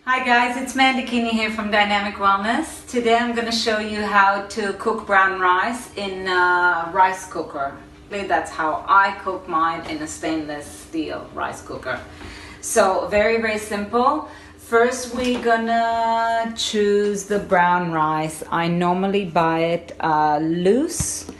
Hi guys, it's Mandakini here from Dynamic Wellness. Today I'm going to show you how to cook brown rice in a rice cooker. That's how I cook mine, in a stainless steel rice cooker. So very simple. First we're gonna choose the brown rice. I normally buy it loose,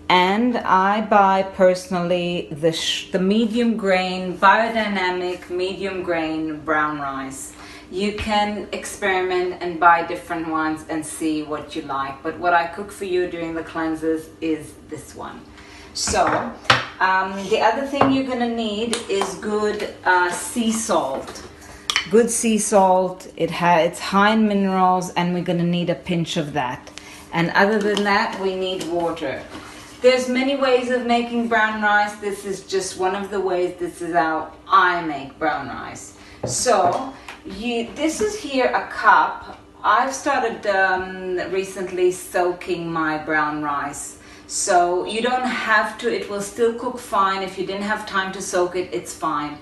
and I buy personally the medium grain, biodynamic medium grain brown rice. You can experiment and buy different ones and see what you like, but what I cook for you during the cleanses is this one. So the other thing you're gonna need is good sea salt. Good sea salt. It's high in minerals, and we're gonna need a pinch of that. And other than that, we need water. There's many ways of making brown rice. This is just one of the ways. This is how I make brown rice. So this is here a cup. I've started recently soaking my brown rice. So you don't have to, it will still cook fine. If you didn't have time to soak it, it's fine.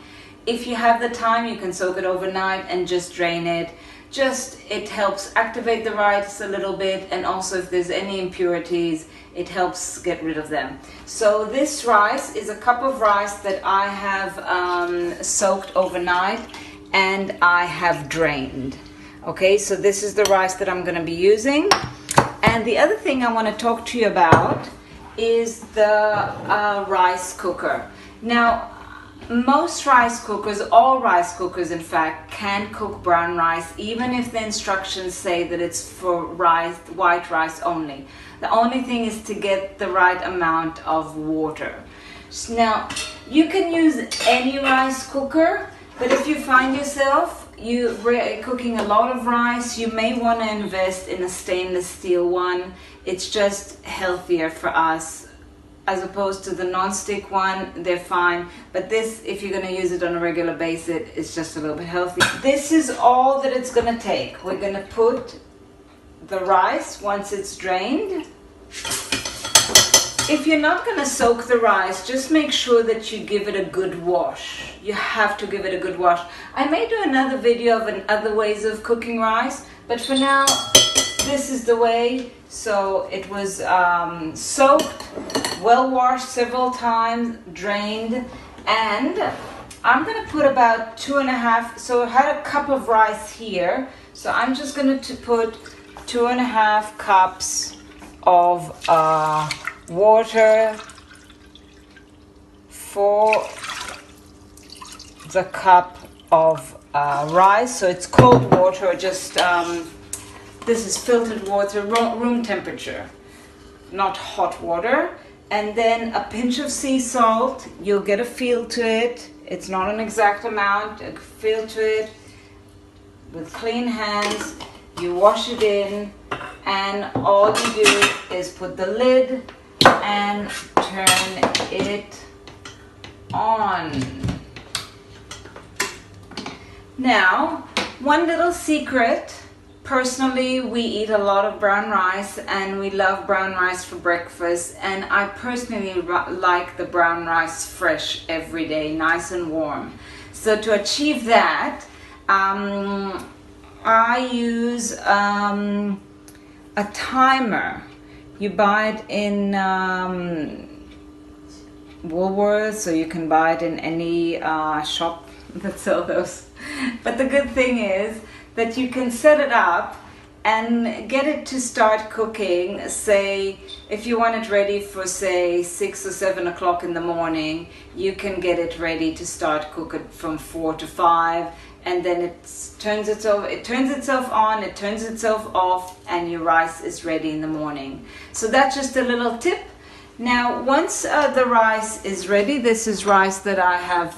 If you have the time, you can soak it overnight and just drain it. It helps activate the rice a little bit, and also if there's any impurities, it helps get rid of them. So this rice is a cup of rice that I have soaked overnight and I have drained. Okay, so this is the rice that I'm going to be using. And the other thing I want to talk to you about is the rice cooker. Now, most rice cookers, all rice cookers in fact, can cook brown rice, even if the instructions say that it's for white rice only. The only thing is to get the right amount of water. Now, you can use any rice cooker, but if you find yourself cooking a lot of rice, you may want to invest in a stainless steel one. It's just healthier for us, as opposed to the non-stick one. They're fine, but this, if you're going to use it on a regular basis, it's just a little bit healthier. This is all that it's going to take. We're going to put the rice once it's drained. If you're not going to soak the rice, just make sure that you give it a good wash. You have to give it a good wash. I may do another video of other ways of cooking rice, but for now, this is the way. So it was soaked, well washed several times, drained, and I'm going to put about 2.5. So I had a cup of rice here, so I'm just going to put 2.5 cups of water for the cup of rice. So it's cold water, just this is filtered water, room temperature, not hot water. And then a pinch of sea salt. You'll get a feel to it. It's not an exact amount. A feel to it. With clean hands, you wash it in, and all you do is put the lid and turn it on. Now, one little secret. Personally, we eat a lot of brown rice, and we love brown rice for breakfast, and I personally like the brown rice fresh every day, nice and warm. So to achieve that, I use a timer. You buy it in Woolworths, or you can buy it in any shop that sells those. But the good thing is that you can set it up and get it to start cooking. Say, if you want it ready for, say, 6 or 7 o'clock in the morning, you can get it ready to start cooking from 4 to 5, and then it turns itself on, it turns itself off, and your rice is ready in the morning. So that's just a little tip. Now, once the rice is ready, this is rice that I have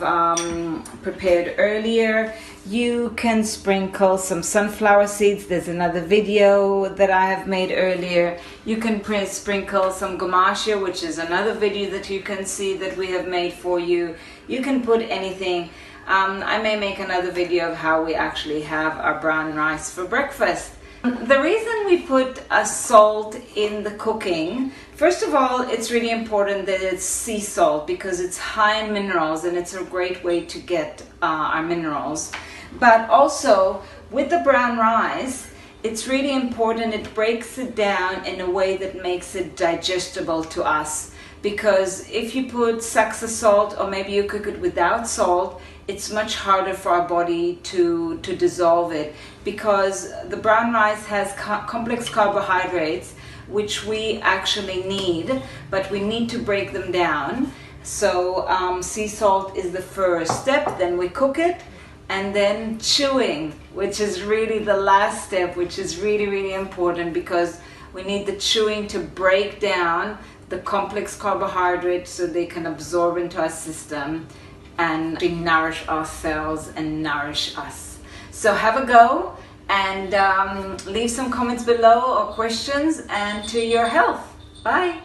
prepared earlier. You can sprinkle some sunflower seeds. There's another video that I have made earlier. You can sprinkle some gumasha, which is another video that you can see that we have made for you. You can put anything. I may make another video of how we actually have our brown rice for breakfast. The reason we put a salt in the cooking, first of all, it's really important that it's sea salt because it's high in minerals and it's a great way to get our minerals. But also, with the brown rice, it's really important it breaks it down in a way that makes it digestible to us. Because if you put sacks of salt, or maybe you cook it without salt, it's much harder for our body to dissolve it, because the brown rice has complex carbohydrates which we actually need, but we need to break them down. So sea salt is the first step, then we cook it, and then chewing, which is really the last step, which is really important, because we need the chewing to break down the complex carbohydrates so they can absorb into our system and nourish our cells and nourish us. So have a go, and leave some comments below or questions, and to your health. Bye.